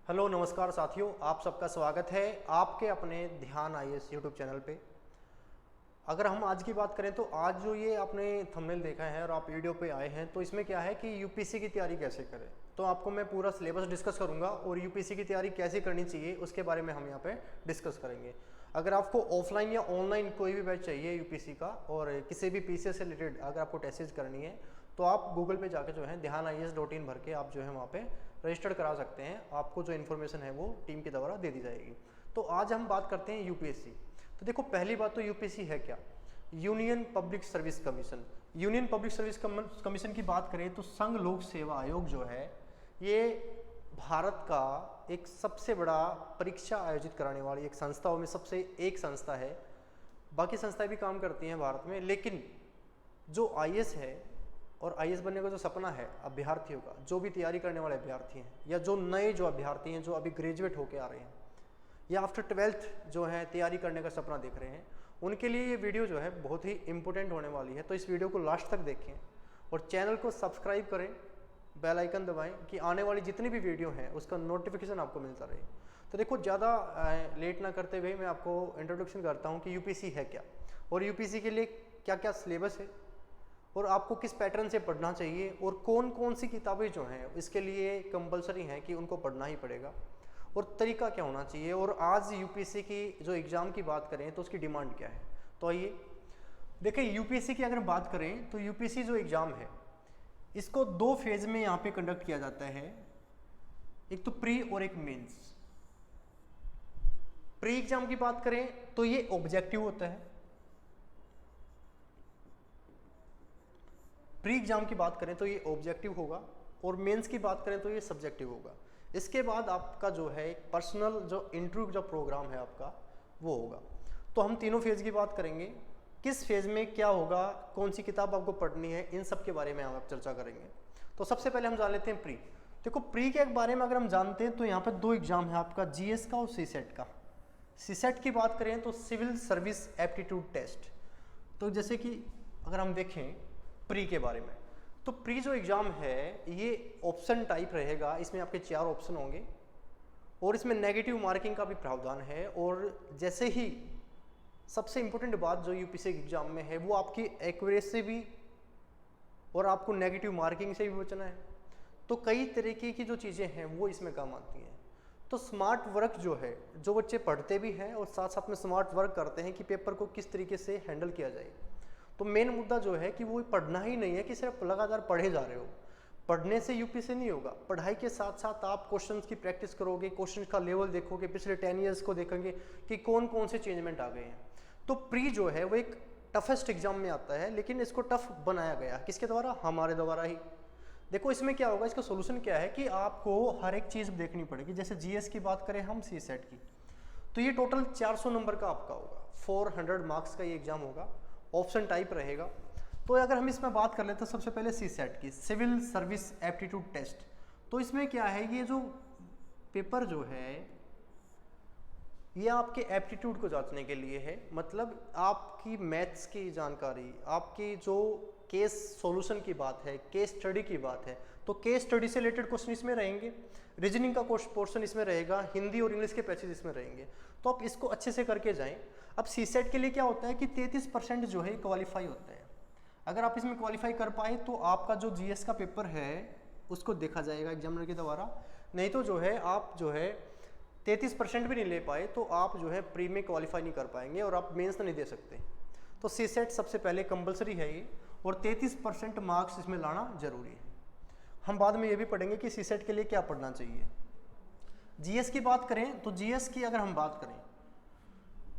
Hello नमस्कार साथियों, आप सबका स्वागत है आपके अपने ध्यान आईएएस यूट्यूब चैनल पे। अगर हम आज की बात करें तो आज जो ये आपने थंबनेल देखा है और आप वीडियो पे आए हैं तो इसमें क्या है कि यूपीएससी की तैयारी कैसे करें। तो आपको मैं पूरा सिलेबस डिस्कस करूंगा और यूपीएससी की तैयारी कैसे करनी चाहिए उसके बारे में हम यहाँ पे डिस्कस करेंगे। अगर आपको ऑफलाइन या ऑनलाइन कोई भी बैच चाहिए यूपीएससी का और किसी भी पीसीएस से रिलेटेड अगर आपको टेस्ट करनी है तो आप गूगल पे जाके जो है dhyanIAS.in भर के आप जो है वहाँ पे रजिस्टर्ड करा सकते हैं। आपको जो इन्फॉर्मेशन है वो टीम के द्वारा दे दी जाएगी। तो आज हम बात करते हैं यूपीएससी। तो देखो, पहली बात तो यूपीएससी है क्या? Union public service commission. Union public service commission की बात करें तो संघ लोक सेवा आयोग जो है ये भारत का एक सबसे बड़ा परीक्षा आयोजित कराने वाली एक संस्थाओं में सबसे एक संस्था है। बाकी संस्थाएं भी काम करती हैं भारत में, लेकिन जो आईएएस है और आईएएस बनने का जो सपना है अभ्यर्थियों का, जो भी तैयारी करने वाले अभ्यर्थी हैं या जो नए जो अभ्यर्थी हैं जो अभी ग्रेजुएट होके आ रहे हैं या आफ्टर 12th जो है तैयारी करने का सपना देख रहे हैं, उनके लिए ये वीडियो जो है बहुत ही इंपॉर्टेंट होने वाली है। तो इस वीडियो को लास्ट तक देखें और चैनल को सब्सक्राइब करें, बेल आइकन दबाएं कि आने वाली जितनी भी वीडियो हैं उसका नोटिफिकेशन आपको मिलता रहे। तो देखो, ज़्यादा लेट ना करते हुए मैं आपको इंट्रोडक्शन करता हूँ कि यूपीएससी है क्या और यूपीएससी के लिए क्या क्या सिलेबस है और आपको किस पैटर्न से पढ़ना चाहिए और कौन कौन सी किताबें जो हैं इसके लिए कंपलसरी हैं कि उनको पढ़ना ही पड़ेगा और तरीका क्या होना चाहिए। और आज यूपीएससी की जो एग्ज़ाम की बात करें तो उसकी डिमांड क्या है। तो आइए देखिए, यूपीएससी की अगर बात करें तो यूपीएससी जो एग्ज़ाम है इसको दो फेज में यहाँ पे कंडक्ट किया जाता है, एक तो प्री और एक मेंस। प्री एग्जाम की बात करें तो ये ऑब्जेक्टिव होता है, प्री एग्जाम की बात करें तो ये ऑब्जेक्टिव होगा और मेंस की बात करें तो ये सब्जेक्टिव होगा। इसके बाद आपका जो है एक पर्सनल जो इंटरव्यू जो प्रोग्राम है आपका वो होगा। तो हम तीनों फेज की बात करेंगे, किस फेज में क्या होगा, कौन सी किताब आपको पढ़नी है, इन सब के बारे में हम चर्चा करेंगे। तो सबसे पहले हम जान लेते हैं प्री। देखो, प्री के बारे में अगर हम जानते हैं तो यहाँ पर दो एग्जाम है आपका, जीएस का और सीसेट का। सीसेट की बात करें तो सिविल सर्विस एप्टीट्यूड टेस्ट। तो जैसे कि अगर हम देखें प्री के बारे में तो प्री जो एग्ज़ाम है ये ऑप्शन टाइप रहेगा, इसमें आपके 4 ऑप्शन होंगे और इसमें नेगेटिव मार्किंग का भी प्रावधान है। और जैसे ही सबसे इंपॉर्टेंट बात जो यूपीएससी एग्जाम में है वो आपकी एक्यूरेसी भी और आपको नेगेटिव मार्किंग से भी बचना है। तो कई तरीके की जो चीज़ें हैं वो इसमें काम आती हैं। तो स्मार्ट वर्क जो है, जो बच्चे पढ़ते भी हैं और साथ साथ में स्मार्ट वर्क करते हैं कि पेपर को किस तरीके से हैंडल किया जाए। तो मेन मुद्दा जो है कि वो पढ़ना ही नहीं है कि सिर्फ लगातार पढ़े जा रहे हो। पढ़ने से यूपीएससी नहीं होगा, पढ़ाई के साथ साथ आप क्वेश्चंस की प्रैक्टिस करोगे, क्वेश्चंस का लेवल देखोगे, पिछले 10 ईयर्स को देखेंगे कि कौन कौन से चेंजमेंट आ गए हैं। तो प्री जो है वो एक टफेस्ट एग्जाम में आता है, लेकिन इसको टफ बनाया गया किसके द्वारा? हमारे द्वारा ही। देखो, इसमें क्या होगा, इसका सोल्यूशन क्या है कि आपको हर एक चीज़ देखनी पड़ेगी। जैसे जीएस की बात करें हम, सीसेट की, तो ये टोटल 400 नंबर का आपका होगा, 400 मार्क्स का ये एग्जाम होगा, ऑप्शन टाइप रहेगा। तो अगर हम इसमें बात कर लेते हैं सबसे पहले सीसेट की, सिविल सर्विस एप्टीट्यूड टेस्ट। तो इसमें क्या है, ये जो पेपर जो है ये आपके एप्टीट्यूड को जांचने के लिए है। मतलब आपकी मैथ्स की जानकारी, आपकी जो केस सॉल्यूशन की बात है, केस स्टडी की बात है, तो केस स्टडी से रिलेटेड क्वेश्चन इसमें रहेंगे, रीजनिंग का पोर्शन इसमें रहेगा, हिंदी और इंग्लिश के पैसेज इसमें रहेंगे। तो आप इसको अच्छे से करके जाएं। अब सीसेट के लिए क्या होता है कि 33% जो है क्वालिफाई होता है। अगर आप इसमें क्वालिफाई कर पाए तो आपका जो जीएस का पेपर है उसको देखा जाएगा एग्जामिनर के द्वारा। नहीं तो जो है आप जो है 33% भी नहीं ले पाए तो आप जो है प्री में क्वालिफाई नहीं कर पाएंगे और आप मेंस नहीं दे सकते। तो सीसेट सबसे पहले कंपलसरी है ये और 33% मार्क्स इसमें लाना जरूरी है। हम बाद में ये भी पढ़ेंगे कि सीसेट के लिए क्या पढ़ना चाहिए। जीएस की बात करें तो जीएस की अगर हम बात करें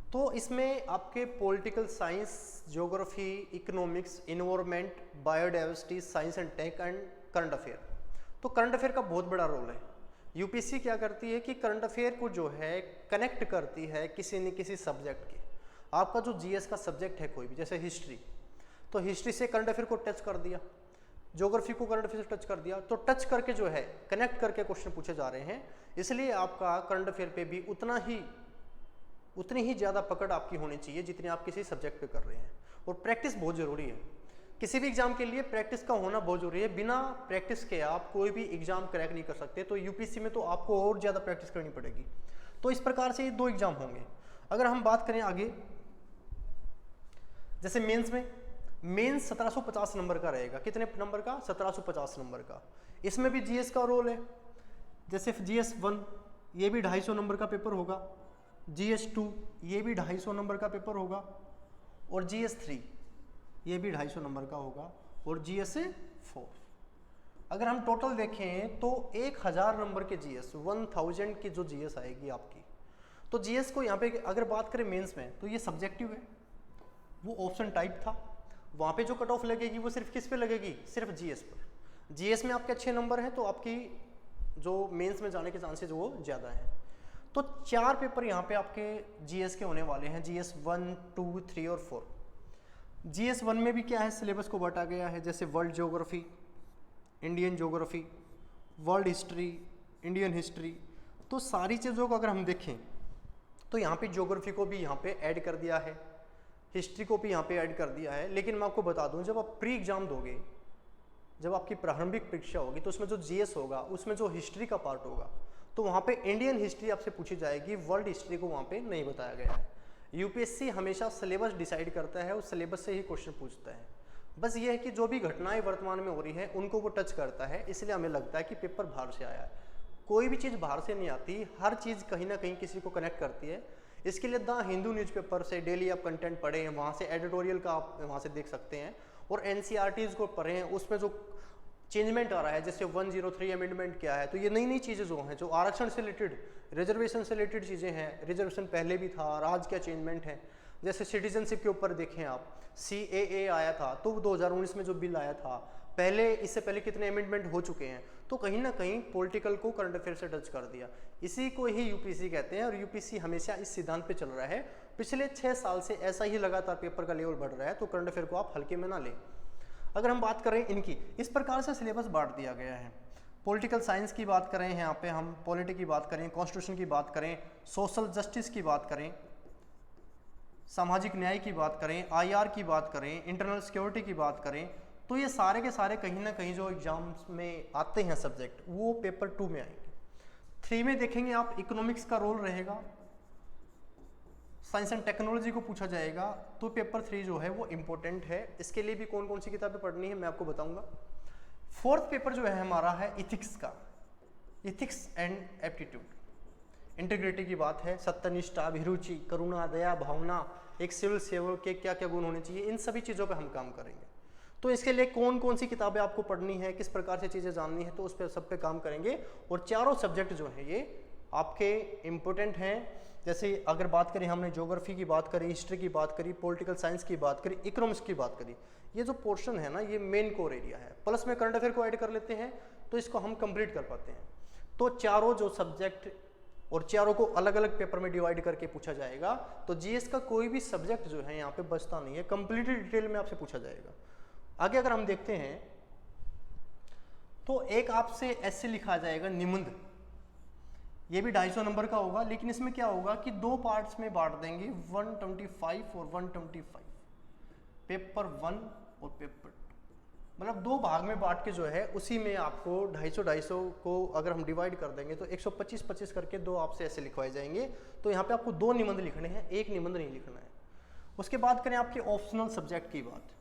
तो इसमें आपके political science, geography, economics, environment, biodiversity, science and tech and current affair. तो करंट अफेयर का बहुत बड़ा रोल है। यूपीएससी क्या करती है कि करंट अफेयर को जो है कनेक्ट करती है किसी न किसी सब्जेक्ट के। आपका जो जीएस का सब्जेक्ट है कोई भी, जैसे हिस्ट्री, तो हिस्ट्री से करंट अफेयर को टच कर दिया, ज्योग्राफी को करंट अफेयर से टच कर दिया, तो टच करके जो है कनेक्ट करके क्वेश्चन पूछे जा रहे हैं। इसलिए आपका करंट अफेयर पे भी उतनी ही ज़्यादा पकड़ आपकी होनी चाहिए जितनी आप किसी सब्जेक्ट पे कर रहे हैं। और प्रैक्टिस बहुत ज़रूरी है। किसी भी एग्जाम के लिए प्रैक्टिस का होना बहुत जरूरी है। बिना प्रैक्टिस के आप कोई भी एग्जाम क्रैक नहीं कर सकते। तो यूपीएससी में तो आपको और ज़्यादा प्रैक्टिस करनी पड़ेगी। तो इस प्रकार से ये 2 एग्जाम होंगे। अगर हम बात करें आगे, जैसे मेंस में, मेंस 1750 नंबर का रहेगा। कितने नंबर का? 1750 नंबर का। इसमें भी जीएस का रोल है। जैसे जीएस 1 ये भी 250 नंबर का पेपर होगा, जीएस 2 ये भी 250 नंबर का पेपर होगा, और जीएस 3 ये भी 250 नंबर का होगा, और जीएस 4। अगर हम टोटल देखें तो 1000 नंबर के जीएस, 1000 की जो जीएस आएगी आपकी। तो जीएस को यहाँ पे अगर बात करें मेंस में, तो ये सब्जेक्टिव है, वो ऑप्शन टाइप था। वहाँ पे जो कट ऑफ लगेगी वो सिर्फ किस पे लगेगी? सिर्फ जीएस पर। जीएस में आपके अच्छे नंबर हैं तो आपकी जो मेंस में जाने के चांसेस वो ज़्यादा हैं। तो 4 पेपर यहाँ पे आपके जीएस के होने वाले हैं, जीएस 1, 2, 3 और 4। जीएस 1 में भी क्या है, सिलेबस को बांटा गया है, जैसे world geography, Indian geography, world history, Indian history. तो सारी चीज़ों को अगर हम देखें तो यहाँ पे ज्योग्राफी को भी यहाँ पे ऐड कर दिया है, हिस्ट्री को भी यहाँ पे ऐड कर दिया है। लेकिन मैं आपको बता दूँ, जब आप प्री एग्जाम दोगे, जब आपकी प्रारंभिक परीक्षा होगी, तो उसमें जो जीएस होगा उसमें जो हिस्ट्री का पार्ट होगा, तो वहाँ पे इंडियन हिस्ट्री आपसे पूछी जाएगी, वर्ल्ड हिस्ट्री को वहाँ पे नहीं बताया गया है। यूपीएससी हमेशा सिलेबस डिसाइड करता है, उस सिलेबस से ही क्वेश्चन पूछता है। बस ये है कि जो भी घटनाएं वर्तमान में हो रही हैं उनको वो टच करता है, इसलिए हमें लगता है कि पेपर बाहर से आया है। कोई भी चीज़ बाहर से नहीं आती, हर चीज़ कहीं ना कहीं किसी को कनेक्ट करती है। इसके लिए द हिंदू न्यूज़पेपर से डेली आप कंटेंट पढ़ें, वहाँ से एडिटोरियल का आप वहाँ से देख सकते हैं, और एनसीईआरटीज़ को पढ़ें, उसमें जो चेंजमेंट आ रहा है, जैसे 103 अमेंडमेंट क्या है, तो ये नई नई चीज़ें जो हैं, जो आरक्षण से रिलेटेड, रिजर्वेशन से रिलेटेड चीज़ें हैं, रिजर्वेशन पहले भी था और आज क्या चेंजमेंट है। जैसे सिटीजनशिप के ऊपर देखें आप, CAA आया था, तो 2019 में जो बिल आया था, पहले इससे पहले कितने अमेंडमेंट हो चुके हैं, तो कहीं ना कहीं पॉलिटिकल को करंट अफेयर से टच कर दिया। इसी को ही यूपीएससी कहते हैं, और यूपीएससी हमेशा इस सिद्धांत पे चल रहा है। पिछले 6 साल से ऐसा ही लगातार पेपर का लेवल बढ़ रहा है, तो करंट अफेयर को आप हल्के में ना लें। अगर हम बात करें इनकी, इस प्रकार से सिलेबस बांट दिया गया है। पॉलिटिकल साइंस की बात करें, यहाँ पे हम पॉलिटी की बात करें, कॉन्स्टिट्यूशन की बात करें, सोशल जस्टिस की बात करें, सामाजिक न्याय की बात करें, IR की बात करें, इंटरनल सिक्योरिटी की बात करें, तो ये सारे के सारे कहीं ना कहीं जो एग्जाम्स में आते हैं सब्जेक्ट, वो पेपर 2 में आएंगे। 3 में देखेंगे आप, इकोनॉमिक्स का रोल रहेगा, साइंस एंड टेक्नोलॉजी को पूछा जाएगा, तो पेपर 3 जो है वो इम्पोर्टेंट है। इसके लिए भी कौन कौन सी किताबें पढ़नी है मैं आपको बताऊंगा। 4th पेपर जो है हमारा है इथिक्स का, इथिक्स एंड एप्टीट्यूड, इंटीग्रिटी की बात है, सत्यनिष्ठा, अभिरुचि, करुणा, दया, भावना, एक सिविल सेवक के क्या क्या गुण होने चाहिए, इन सभी चीज़ों पे हम काम करेंगे। तो इसके लिए कौन कौन सी किताबें आपको पढ़नी है, किस प्रकार से चीज़ें जाननी है, तो उस पर सब पे काम करेंगे। और चारों सब्जेक्ट जो हैं ये आपके इम्पोर्टेंट हैं। जैसे अगर बात करें, हमने ज्योग्राफी की बात करी, हिस्ट्री की बात करी, पॉलिटिकल साइंस की बात करी, इकोनॉमिक्स की बात करी, ये जो पोर्शन है ना, ये मेन कोर एरिया है। प्लस में करंट अफेयर को ऐड कर लेते हैं तो इसको हम कंप्लीट कर पाते हैं। तो चारों जो सब्जेक्ट, और चारों को अलग अलग पेपर में डिवाइड करके पूछा जाएगा। तो जीएस का कोई भी सब्जेक्ट जो है यहाँ पे बचता नहीं है, कंप्लीटली डिटेल में आपसे पूछा जाएगा। आगे अगर हम देखते हैं तो एक आपसे ऐसे लिखा जाएगा निबंध, ये भी 250 नंबर का होगा, लेकिन इसमें क्या होगा कि 2 पार्ट्स में बांट देंगे, 125 और 125, पेपर 1 और पेपर 2, मतलब 2 भाग में बांट के जो है उसी में आपको 250 को अगर हम डिवाइड कर देंगे तो 125 करके 2 आपसे ऐसे लिखवाए जाएंगे। तो यहाँ पे आपको 2 निबंध लिखने हैं, 1 निबंध नहीं लिखना है। उसके बाद करें आपके ऑप्शनल सब्जेक्ट की बात,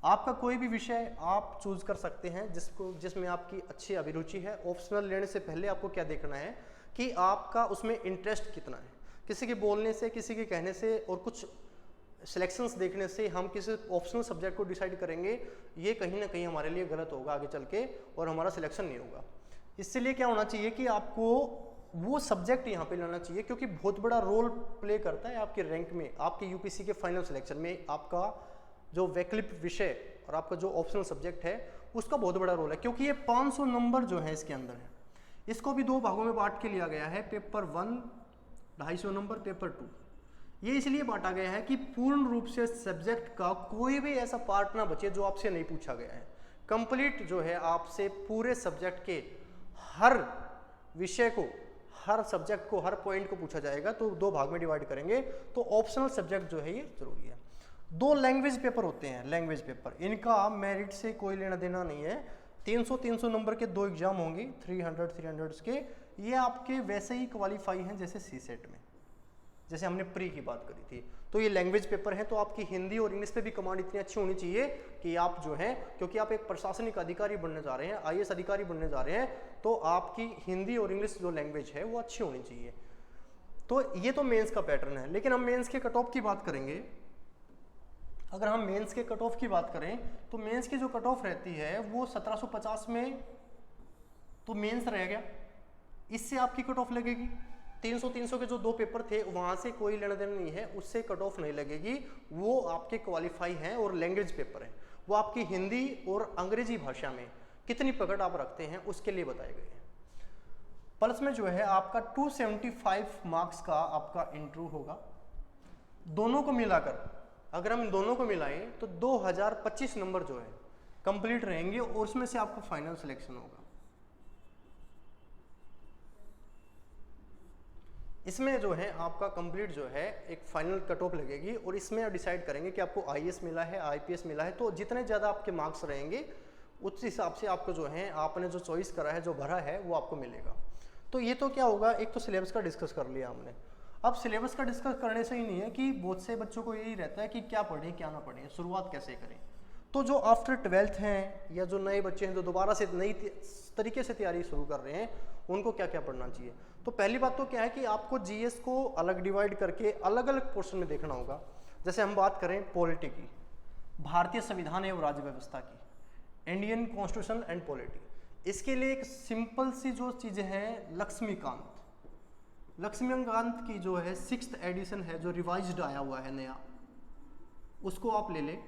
आपका कोई भी विषय आप चूज कर सकते हैं जिसमें आपकी अच्छी अभिरुचि है। ऑप्शनल लेने से पहले आपको क्या देखना है कि आपका उसमें इंटरेस्ट कितना है। किसी के बोलने से, किसी के कहने से और कुछ सिलेक्शंस देखने से हम किसी ऑप्शनल सब्जेक्ट को डिसाइड करेंगे, ये कहीं ना कहीं हमारे लिए गलत होगा आगे चल के, और हमारा सिलेक्शन नहीं होगा। इसलिए क्या होना चाहिए कि आपको वो सब्जेक्ट यहाँ पे लाना चाहिए, क्योंकि बहुत बड़ा रोल प्ले करता है आपके रैंक में, आपके यूपीएससी के फाइनल सिलेक्शन में। आपका जो वैकल्पिक विषय और आपका जो ऑप्शनल सब्जेक्ट है उसका बहुत बड़ा रोल है, क्योंकि ये 500 नंबर जो है इसके अंदर है। इसको भी 2 भागों में बांट के लिया गया है, पेपर 1 250 नंबर, पेपर 2। ये इसलिए बांटा गया है कि पूर्ण रूप से सब्जेक्ट का कोई भी ऐसा पार्ट ना बचे जो आपसे नहीं पूछा गया है। कंप्लीट जो है आपसे पूरे सब्जेक्ट के हर विषय को, हर सब्जेक्ट को, हर पॉइंट को पूछा जाएगा। तो 2 भाग में डिवाइड करेंगे। तो ऑप्शनल सब्जेक्ट जो है ये जरूरी है। दो लैंग्वेज पेपर होते हैं, लैंग्वेज पेपर, इनका मेरिट से कोई लेना देना नहीं है। 300 नंबर के दो एग्जाम होंगे, 300 के, ये आपके वैसे ही क्वालिफाई हैं जैसे सी सेट में, जैसे हमने प्री की बात करी थी। तो ये लैंग्वेज पेपर है, तो आपकी हिंदी और इंग्लिश पे भी कमांड इतनी अच्छी होनी चाहिए कि आप जो है, क्योंकि आप एक प्रशासनिक अधिकारी बनने जा रहे हैं, IAS अधिकारी बनने जा रहे हैं, तो आपकी हिंदी और इंग्लिश जो लैंग्वेज है वो अच्छी होनी चाहिए। तो ये तो मेंस का पैटर्न है। लेकिन हम मेंस के कट ऑफ की बात करेंगे। अगर हम मेंस के कट ऑफ की बात करें तो मेंस की जो कट ऑफ रहती है वो 1750 में तो मेंस रह गया, इससे आपकी कट ऑफ लगेगी। 300 के जो दो पेपर थे वहां से कोई लेना देना नहीं है, उससे कट ऑफ नहीं लगेगी, वो आपके क्वालिफाई हैं। और लैंग्वेज पेपर है, वो आपकी हिंदी और अंग्रेजी भाषा में कितनी पकड़ आप रखते हैं उसके लिए बताए गए हैं। प्लस में जो है आपका 275 मार्क्स का आपका इंटरव्यू होगा। दोनों को मिलाकर अगर हम दोनों को मिलाएं तो 2025 नंबर जो है कंप्लीट रहेंगे और उसमें से आपका फाइनल सिलेक्शन होगा। इसमें जो है आपका कंप्लीट जो है एक फाइनल कट ऑफ लगेगी और इसमें आप डिसाइड करेंगे कि आपको IAS मिला है, IPS मिला है, तो जितने ज़्यादा आपके मार्क्स रहेंगे उस हिसाब से आपको जो है आपने जो चॉइस करा है, जो भरा है, वो आपको मिलेगा। तो ये तो क्या होगा, एक तो सिलेबस का डिस्कस कर लिया हमने। अब सिलेबस का डिस्कस करने से ही नहीं है कि बहुत से बच्चों को यही रहता है कि क्या पढ़ें क्या ना पढ़ें, शुरुआत कैसे करें। तो जो आफ्टर 12th हैं या जो नए बच्चे हैं जो दोबारा से नई तरीके से तैयारी शुरू कर रहे हैं, उनको क्या क्या पढ़ना चाहिए। तो पहली बात तो क्या है कि आपको GS को अलग डिवाइड करके अलग अलग पोर्शन में देखना होगा। जैसे हम बात करें पॉलिटी की, भारतीय संविधान एवं राज्य व्यवस्था की, इंडियन कॉन्स्टिट्यूशन एंड पॉलिटी, इसके लिए एक सिंपल सी जो चीज़ें हैं, लक्ष्मीकांत की जो है 6th एडिशन है, जो रिवाइज्ड आया हुआ है नया, उसको आप ले लें।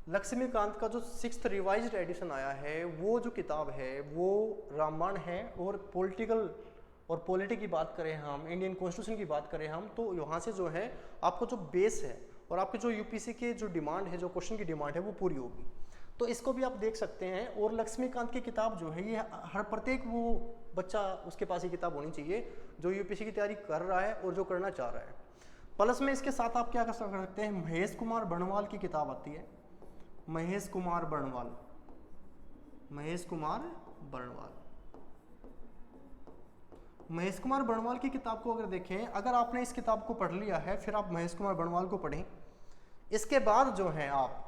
लक्ष्मीकांत का जो 6th रिवाइज्ड एडिशन आया है, वो जो किताब है वो रामायण है। और पॉलिटिकल और पॉलिटी की बात करें हम, इंडियन कॉन्स्टिट्यूशन की बात करें हम, तो यहाँ से जो है आपको जो बेस है और आपके जो UPSC के जो डिमांड है, जो क्वेश्चन की डिमांड है, वो पूरी होगी। तो इसको भी आप देख सकते हैं। और लक्ष्मीकांत की किताब जो है, ये हर प्रत्येक वो बच्चा उसके पास ये किताब होनी चाहिए जो UPSC की तैयारी कर रहा है और जो करना चाह रहा है। प्लस में इसके साथ आप क्या कर सकते हैं, महेश कुमार बर्णवाल की किताब आती है, महेश कुमार बर्णवाल। महेश कुमार बर्णवाल की किताब को अगर देखें, अगर आपने इस किताब को पढ़ लिया है, फिर आप महेश कुमार बर्णवाल को पढ़ें। इसके बाद जो है आप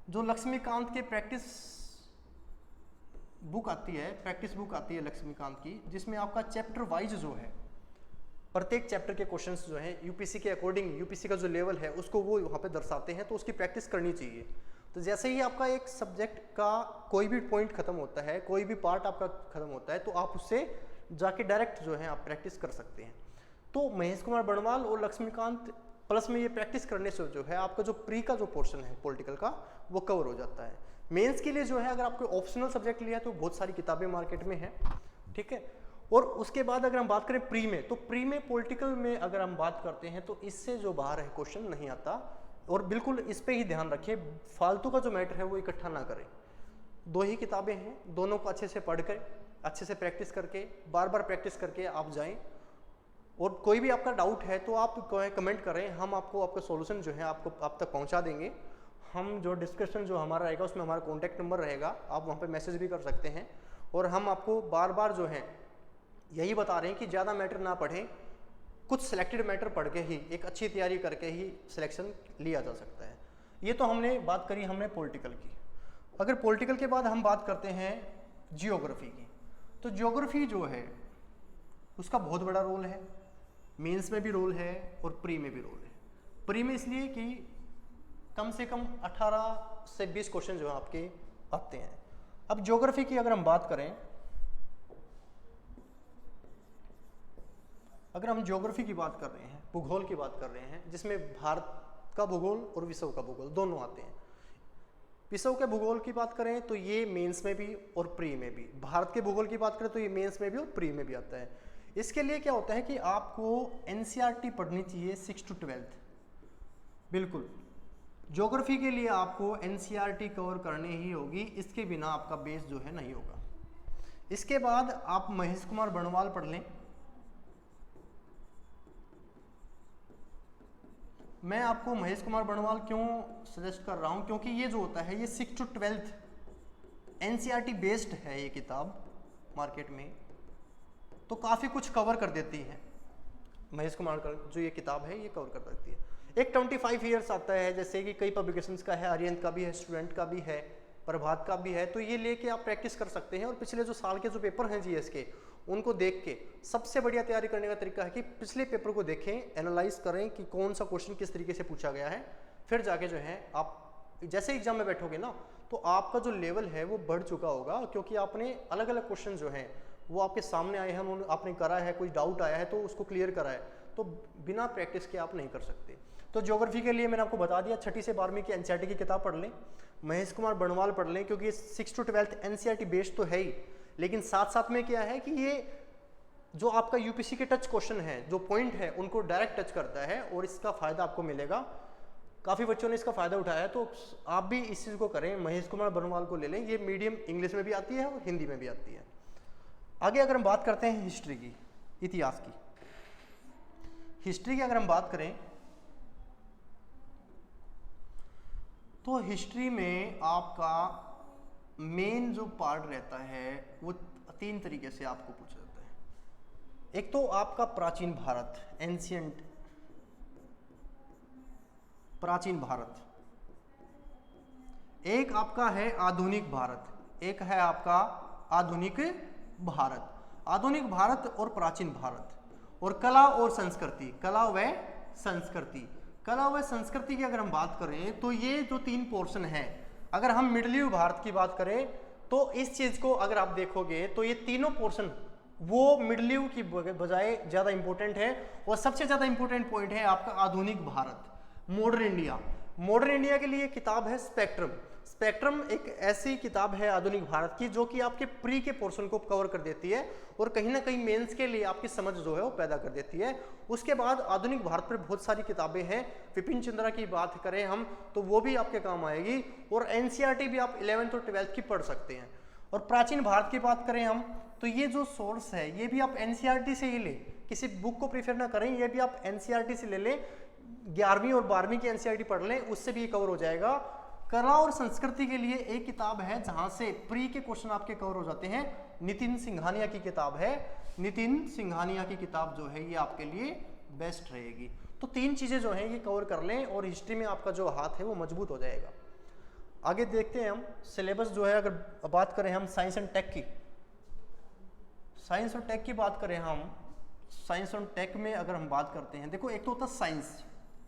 जो लक्ष्मीकांत के प्रैक्टिस बुक आती है लक्ष्मीकांत की, जिसमें आपका चैप्टर वाइज जो है प्रत्येक चैप्टर के क्वेश्चंस जो है UPSC के अकॉर्डिंग, UPSC का जो लेवल है उसको वो वहाँ पे दर्शाते हैं, तो उसकी प्रैक्टिस करनी चाहिए। तो जैसे ही आपका एक सब्जेक्ट का कोई भी पॉइंट खत्म होता है, कोई भी पार्ट आपका खत्म होता है, तो आप उससे जाके डायरेक्ट जो है आप प्रैक्टिस कर सकते हैं। तो महेश कुमार बर्णवाल और लक्ष्मीकांत प्लस में ये प्रैक्टिस करने से जो है आपका जो प्री का जो पोर्शन है पॉलिटिकल का, वो कवर हो जाता है। मेंस के लिए जो है अगर आपको ऑप्शनल सब्जेक्ट लिया तो बहुत सारी किताबें मार्केट में हैं, ठीक है। और उसके बाद अगर हम बात करें प्री में, तो प्री में पॉलिटिकल में अगर हम बात करते हैं तो इससे जो बाहर है क्वेश्चन नहीं आता। और बिल्कुल इस पे ही ध्यान रखें, फालतू का जो मैटर है वो इकट्ठा ना करें। दो ही किताबें हैं, दोनों को अच्छे से पढ़ कर, अच्छे से प्रैक्टिस करके, बार बार प्रैक्टिस करके आप जाएं। और कोई भी आपका डाउट है तो आप कमेंट करें, हम आपको आपका सॉल्यूशन जो है आपको आप तक पहुंचा देंगे। हम जो डिस्कशन जो हमारा रहेगा उसमें हमारा कॉन्टैक्ट नंबर रहेगा, आप वहाँ पे मैसेज भी कर सकते हैं। और हम आपको बार बार जो है यही बता रहे हैं कि ज़्यादा मैटर ना पढ़ें, कुछ सिलेक्टेड मैटर पढ़ के ही, एक अच्छी तैयारी करके ही सिलेक्शन लिया जा सकता है। ये तो हमने बात करी हमने पॉलिटिकल की। अगर पॉलिटिकल के बाद हम बात करते हैं जियोग्राफी की, तो जियोग्राफी जो है उसका बहुत बड़ा रोल है, मेंस में भी रोल है और प्री में भी रोल है। प्री में इसलिए कि कम से कम 18 से 20 क्वेश्चन जो है आपके आते हैं। अब ज्योग्राफी की अगर हम बात करें, अगर हम ज्योग्राफी की बात कर रहे हैं, भूगोल की बात कर रहे हैं, जिसमें भारत का भूगोल और विश्व का भूगोल दोनों आते हैं। विश्व के भूगोल की बात करें तो ये मेंस में भी और प्री में भी, भारत के भूगोल की बात करें तो ये मेंस में भी और प्री में भी आता है। इसके लिए क्या होता है कि आपको NCERT पढ़नी चाहिए 6 to 12th, बिल्कुल। ज्योग्राफी के लिए आपको NCERT कवर करनी ही होगी, इसके बिना आपका बेस जो है नहीं होगा। इसके बाद आप महेश कुमार बर्णवाल पढ़ लें। मैं आपको महेश कुमार बर्णवाल क्यों सजेस्ट कर रहा हूँ, क्योंकि ये जो होता है ये 6 to 12 NCERT बेस्ड है ये किताब मार्केट में, तो काफ़ी कुछ कवर कर देती है। महेश कुमार का जो ये किताब है ये कवर कर देती है। एक 25 ईयर्स आता है, जैसे कि कई पब्लिकेशंस का है, आर्यन का भी है, स्टूडेंट का भी है, प्रभात का भी है, तो ये लेके आप प्रैक्टिस कर सकते हैं। और पिछले जो साल के जो पेपर हैं जीएस के, उनको देख के सबसे बढ़िया तैयारी करने का तरीका है कि पिछले पेपर को देखें, एनालाइज करें कि कौन सा क्वेश्चन किस तरीके से पूछा गया है, फिर जाके जो है आप जैसे एग्जाम में बैठोगे ना, तो आपका जो लेवल है वो बढ़ चुका होगा, क्योंकि आपने अलग अलग क्वेश्चन जो हैं वो आपके सामने आए हैं, आपने करा है, कोई डाउट आया है तो उसको क्लियर करा है, तो बिना प्रैक्टिस के आप नहीं कर सकते। तो ज्योग्राफी के लिए मैंने आपको बता दिया, 6ठी से 12वीं की NCERT की किताब पढ़ लें, महेश कुमार बर्णवाल पढ़ लें, क्योंकि 6 to 12 NCERT बेस्ड तो है ही, लेकिन साथ साथ में क्या है कि ये जो आपका यूपीसी के टच क्वेश्चन है, जो पॉइंट है, उनको डायरेक्ट टच करता है और इसका फायदा आपको मिलेगा। काफ़ी बच्चों ने इसका फायदा उठाया है, तो आप भी इस चीज़ को करें, महेश कुमार बर्णवाल को ले लें। ये मीडियम इंग्लिश में भी आती है और हिंदी में भी आती है। आगे अगर हम बात करते हैं हिस्ट्री की, इतिहास की, हिस्ट्री की अगर हम बात करें तो हिस्ट्री में आपका मेन जो पार्ट रहता है वो 3 तरीके से आपको पूछा जाता है। एक तो आपका प्राचीन भारत, एंशियंट प्राचीन भारत, एक आपका है आधुनिक भारत, एक है आपका आधुनिक भारत। आधुनिक भारत और प्राचीन भारत, और कला और संस्कृति, कला व संस्कृति। कला व संस्कृति की अगर हम बात करें तो ये जो 3 पोर्शन है, अगर हम मिडिल युग भारत की बात करें तो इस चीज को अगर आप देखोगे तो ये तीनों पोर्शन वो मिडिल युग की बजाय ज्यादा इंपॉर्टेंट है। और सबसे ज्यादा इंपॉर्टेंट पॉइंट है आपका आधुनिक Bharat, modern India. Modern India के लिए किताब है स्पेक्ट्रम। स्पेक्ट्रम एक ऐसी किताब है आधुनिक भारत की जो कि आपके प्री के पोर्शन को कवर कर देती है और कहीं ना कहीं मेंस के लिए आपकी समझ जो है वो पैदा कर देती है। उसके बाद आधुनिक भारत पर बहुत सारी किताबें हैं, विपिन चंद्रा की बात करें हम तो वो भी आपके काम आएगी, और NCERT भी आप 11th और 12th की पढ़ सकते हैं। और प्राचीन भारत की बात करें हम तो ये जो सोर्स है ये भी आप NCERT से ही लें, किसी बुक को प्रीफर ना करें, ये भी आप NCERT से ले लें, 11वीं और 12वीं की NCERT पढ़ लें, उससे भी कवर हो जाएगा। कला और संस्कृति के लिए एक किताब है जहां से प्री के क्वेश्चन आपके कवर हो जाते हैं, नितिन सिंघानिया की किताब है। नितिन सिंघानिया की किताब जो है ये आपके लिए बेस्ट रहेगी। तो 3 चीजें जो हैं ये कवर कर लें और हिस्ट्री में आपका जो हाथ है वो मजबूत हो जाएगा। आगे देखते हैं हम सिलेबस जो है, अगर बात करें हम साइंस एंड टेक की, साइंस और टेक की बात करें हम, साइंस और टेक में अगर हम बात करते हैं, देखो एक तो होता है साइंस,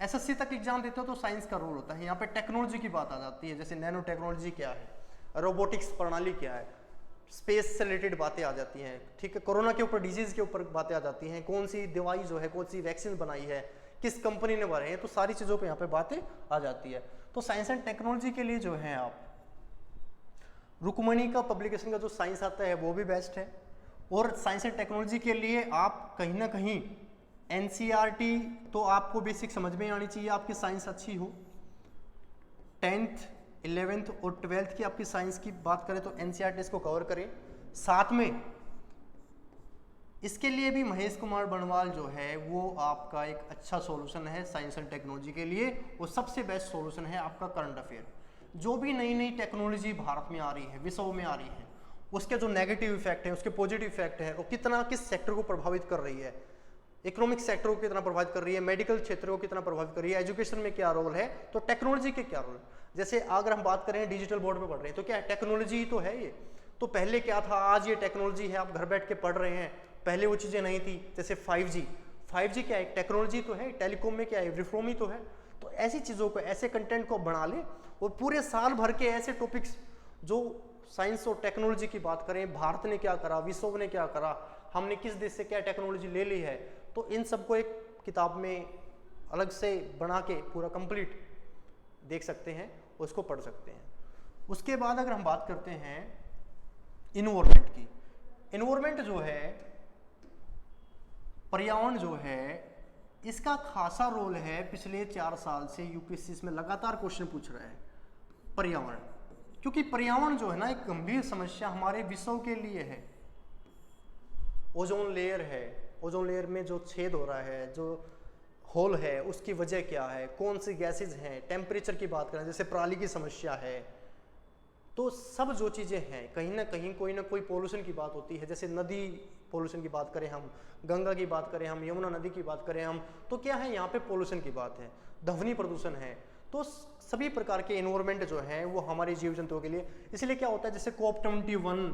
SSC तक एग्जाम देते हो तो साइंस का रोल होता है। यहाँ पे टेक्नोलॉजी की बात आ जाती है, जैसे नैनो टेक्नोलॉजी क्या है, रोबोटिक्स प्रणाली क्या है, स्पेस से रिलेटेड बातें आ जाती हैं, ठीक है, कोरोना के ऊपर, डिजीज के ऊपर बातें आ जाती हैं, कौन सी दवाई जो है, कौन सी वैक्सीन बनाई है, किस कंपनी ने बनाई है, तो सारी चीज़ों पे यहाँ पे बातें आ जाती है। तो साइंस एंड टेक्नोलॉजी के लिए जो है आप रुक्मणी का पब्लिकेशन का जो साइंस आता है वो भी बेस्ट है। और साइंस एंड टेक्नोलॉजी के लिए आप कहीं ना कहीं NCERT तो आपको बेसिक समझ में आनी चाहिए, आपकी साइंस अच्छी हो। 10th 11th और 12th की आपकी साइंस की बात करें तो NCERT इसको कवर करें। साथ में इसके लिए भी महेश कुमार बर्णवाल जो है वो आपका एक अच्छा सॉल्यूशन है साइंस एंड टेक्नोलॉजी के लिए, और सबसे बेस्ट सॉल्यूशन है आपका करंट अफेयर। जो भी नई नई टेक्नोलॉजी भारत में आ रही है, विश्व में आ रही है, उसके जो नेगेटिव इफेक्ट है, उसके पॉजिटिव इफेक्ट है, और कितना किस सेक्टर को प्रभावित कर रही है, इकोनॉमिक सेक्टर को कितना प्रभावित कर रही है, मेडिकल क्षेत्र को कितना प्रभावित कर रही है, एजुकेशन में क्या रोल है, तो टेक्नोलॉजी के क्या रोल है। जैसे अगर हम बात करें डिजिटल बोर्ड पे पढ़ रहे हैं तो क्या है, टेक्नोलॉजी तो है ये। तो पहले क्या था, आज ये टेक्नोलॉजी है, आप घर बैठ के पढ़ रहे हैं, पहले वो चीज़ें नहीं थी। जैसे 5G क्या है, टेक्नोलॉजी तो है, टेलीकॉम में क्या है, रिफॉर्म ही तो है। तो ऐसी चीज़ों को, ऐसे कंटेंट को बना ले, और पूरे साल भर के ऐसे टॉपिक्स जो साइंस और टेक्नोलॉजी की बात करें, भारत ने क्या करा, विश्व ने क्या करा, हमने किस देश से क्या टेक्नोलॉजी ले ली है, तो इन सबको एक किताब में अलग से बना के पूरा कंप्लीट देख सकते हैं, उसको पढ़ सकते हैं। उसके बाद अगर हम बात करते हैं इन्वायरमेंट की, इन्वायरमेंट जो है, पर्यावरण जो है, इसका खासा रोल है। पिछले 4 साल से यूपीएससी इसमें लगातार क्वेश्चन पूछ रहा है पर्यावरण, क्योंकि पर्यावरण जो है ना एक गंभीर समस्या हमारे विश्व के लिए है। ओजोन लेयर है, ओजोन लेयर में जो छेद हो रहा है, जो होल है उसकी वजह क्या है, कौन सी गैसेज हैं, टेम्परेचर की बात करें जैसे पराली की समस्या है, तो सब जो चीज़ें हैं कहीं ना कहीं कोई ना कोई पोल्यूशन की बात होती है। जैसे नदी पोल्यूशन की बात करें हम, गंगा की बात करें हम, यमुना नदी की बात करें हम, तो क्या है यहाँ पे पोल्यूशन की बात है, ध्वनि प्रदूषण है। तो सभी प्रकार के एनवायरमेंट जो है वो हमारे जीव जंतुओं के लिए, इसलिए क्या होता है जैसे COP21,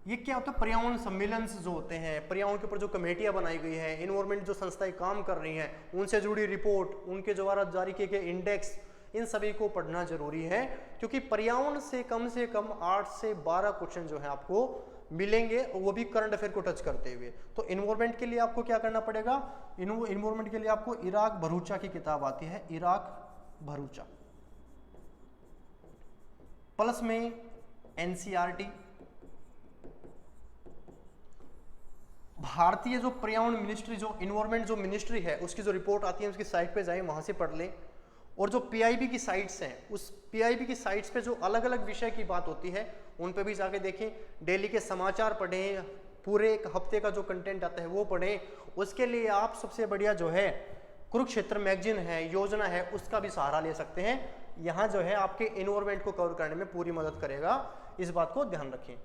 ये क्या होता है पर्यावरण सम्मेलन जो होते हैं, पर्यावरण के ऊपर जो कमेटियां बनाई गई है, एनवायरमेंट जो संस्थाएं काम कर रही हैं उनसे जुड़ी रिपोर्ट, उनके द्वारा जारी किए गए इंडेक्स, इन सभी को पढ़ना जरूरी है, क्योंकि पर्यावरण से कम 8 से 12 क्वेश्चन जो है आपको मिलेंगे, वो भी करंट अफेयर को टच करते हुए। तो इन्वायरमेंट के लिए आपको क्या करना पड़ेगा, इन्वायरमेंट के लिए आपको इराक भरूचा की किताब आती है, इराक भरूचा, प्लस में NCERT, भारतीय जो पर्यावरण मिनिस्ट्री, जो इन्वायरमेंट जो मिनिस्ट्री है उसकी जो रिपोर्ट आती है उसकी साइट पे जाएं, वहां से पढ़ लें। और जो PIB की साइट्स हैं, उस PIB की साइट्स पे जो अलग अलग विषय की बात होती है उन पे भी जाके देखें, डेली के समाचार पढ़ें, पूरे एक हफ्ते का जो कंटेंट आता है वो पढ़ें। उसके लिए आप सबसे बढ़िया जो है कुरुक्षेत्र मैगजीन है, योजना है, उसका भी सहारा ले सकते हैं। यहाँ जो है आपके इन्वायरमेंट को कवर करने में पूरी मदद करेगा, इस बात को ध्यान रखें।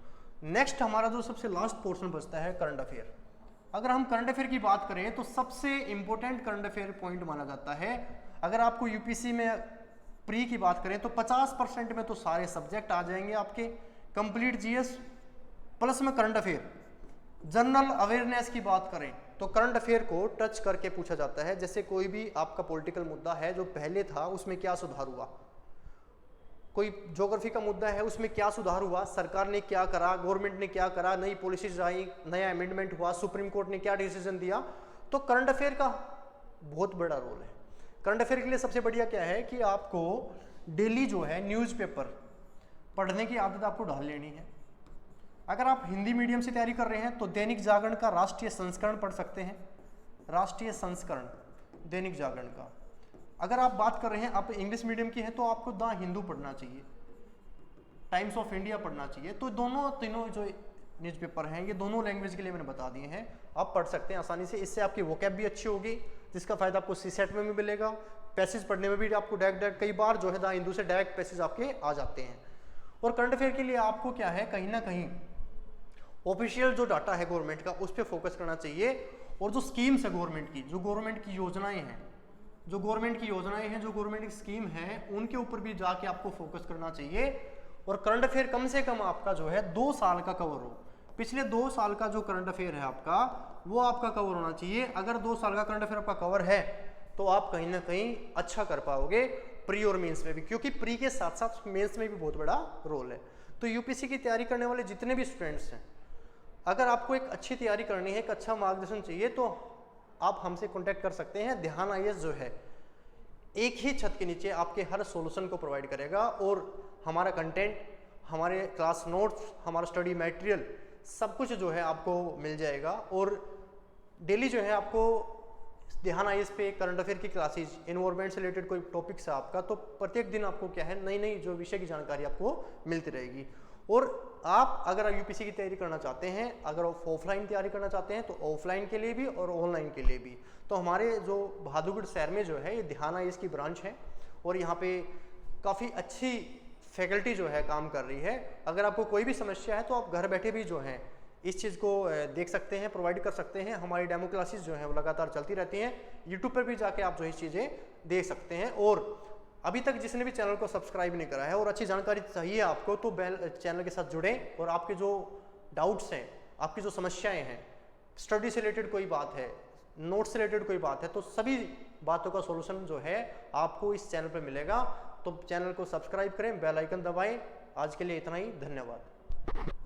नेक्स्ट हमारा जो सबसे लास्ट पोर्शन बचता है करंट अफेयर। अगर हम करंट अफेयर की बात करें तो सबसे इंपॉर्टेंट करंट अफेयर पॉइंट माना जाता है, अगर आपको यूपीसी में प्री की बात करें तो 50% में तो सारे सब्जेक्ट आ जाएंगे आपके, कंप्लीट जीएस प्लस में करंट अफेयर। जनरल अवेयरनेस की बात करें तो करंट अफेयर को टच करके पूछा जाता है, जैसे कोई भी आपका पॉलिटिकल मुद्दा है जो पहले था उसमें क्या सुधार हुआ, कोई ज्योग्राफी का मुद्दा है उसमें क्या सुधार हुआ, सरकार ने क्या करा, गवर्नमेंट ने क्या करा, नई पॉलिसीज आई, नया अमेंडमेंट हुआ, सुप्रीम कोर्ट ने क्या डिसीजन दिया। तो करंट अफेयर का बहुत बड़ा रोल है। करंट अफेयर के लिए सबसे बढ़िया क्या है कि आपको डेली जो है न्यूज़पेपर पढ़ने की आदत आपको डाल लेनी है। अगर आप हिंदी मीडियम से तैयारी कर रहे हैं तो दैनिक जागरण का राष्ट्रीय संस्करण पढ़ सकते हैं, राष्ट्रीय संस्करण दैनिक जागरण का। अगर आप बात कर रहे हैं आप इंग्लिश मीडियम की है तो आपको द हिंदू पढ़ना चाहिए, टाइम्स ऑफ इंडिया पढ़ना चाहिए। तो तीनों जो न्यूज़पेपर हैं ये दोनों लैंग्वेज के लिए मैंने बता दिए हैं, आप पढ़ सकते हैं आसानी से। इससे आपकी वोकैब भी अच्छी होगी, जिसका फायदा आपको सीसेट में भी मिलेगा, पैसेज पढ़ने में भी आपको डायरेक्ट कई बार जो है द हिंदू से डायरेक्ट पैसेज आपके आ जाते हैं। और करंट अफेयर के लिए आपको क्या है, कहीं ना कहीं ऑफिशियल जो डाटा है गवर्नमेंट का उस पर फोकस करना चाहिए, और जो स्कीम्स है गवर्नमेंट की, जो गवर्नमेंट की योजनाएं हैं, जो गवर्नमेंट की स्कीम है उनके ऊपर भी जाके आपको फोकस करना चाहिए। और करंट अफेयर कम से कम आपका जो है 2 साल का कवर हो, पिछले 2 साल का जो करंट अफेयर है आपका वो आपका कवर होना चाहिए। अगर 2 साल का करंट अफेयर आपका कवर है तो आप कहीं ना कहीं अच्छा कर पाओगे प्री और मेंस में भी, क्योंकि प्री के साथ साथ मेंस में भी बहुत बड़ा रोल है। तो यूपीसी की तैयारी करने वाले जितने भी स्टूडेंट्स हैं, अगर आपको एक अच्छी तैयारी करनी है, एक अच्छा मार्गदर्शन चाहिए, तो आप हमसे कांटेक्ट कर सकते हैं। ध्यान आईएएस जो है एक ही छत के नीचे आपके हर सॉल्यूशन को प्रोवाइड करेगा, और हमारा कंटेंट, हमारे क्लास नोट्स, हमारा स्टडी मटेरियल सब कुछ जो है आपको मिल जाएगा। और डेली जो है आपको ध्यान आईएएस पे करंट अफेयर की क्लासेज, एनवायरमेंट से रिलेटेड कोई टॉपिक्स है आपका, तो प्रत्येक दिन आपको क्या है नई नई जो विषय की जानकारी आपको मिलती रहेगी। और आप अगर यूपीसी की तैयारी करना चाहते हैं, अगर आप ऑफलाइन तैयारी करना चाहते हैं तो ऑफलाइन के लिए भी और ऑनलाइन के लिए भी, तो हमारे जो बहादुरगढ़ शहर में जो है ये ध्यान आईएएस की ब्रांच है, और यहाँ पे काफ़ी अच्छी फैकल्टी जो है काम कर रही है। अगर आपको कोई भी समस्या है तो आप घर बैठे भी जो है इस चीज़ को देख सकते हैं, प्रोवाइड कर सकते हैं। हमारी डेमो क्लासेस जो है वो लगातार चलती रहती हैं, यूट्यूब पर भी जाके आप जो है चीज़ें देख सकते हैं। और अभी तक जिसने भी चैनल को सब्सक्राइब नहीं करा है और अच्छी जानकारी चाहिए आपको, तो चैनल के साथ जुड़ें, और आपके जो डाउट्स हैं, आपकी जो समस्याएं हैं, स्टडी से रिलेटेड कोई बात है, नोट्स से रिलेटेड कोई बात है, तो सभी बातों का सॉल्यूशन जो है आपको इस चैनल पर मिलेगा। तो चैनल को सब्सक्राइब करें, बेल आइकन दबाएं। आज के लिए इतना ही, धन्यवाद।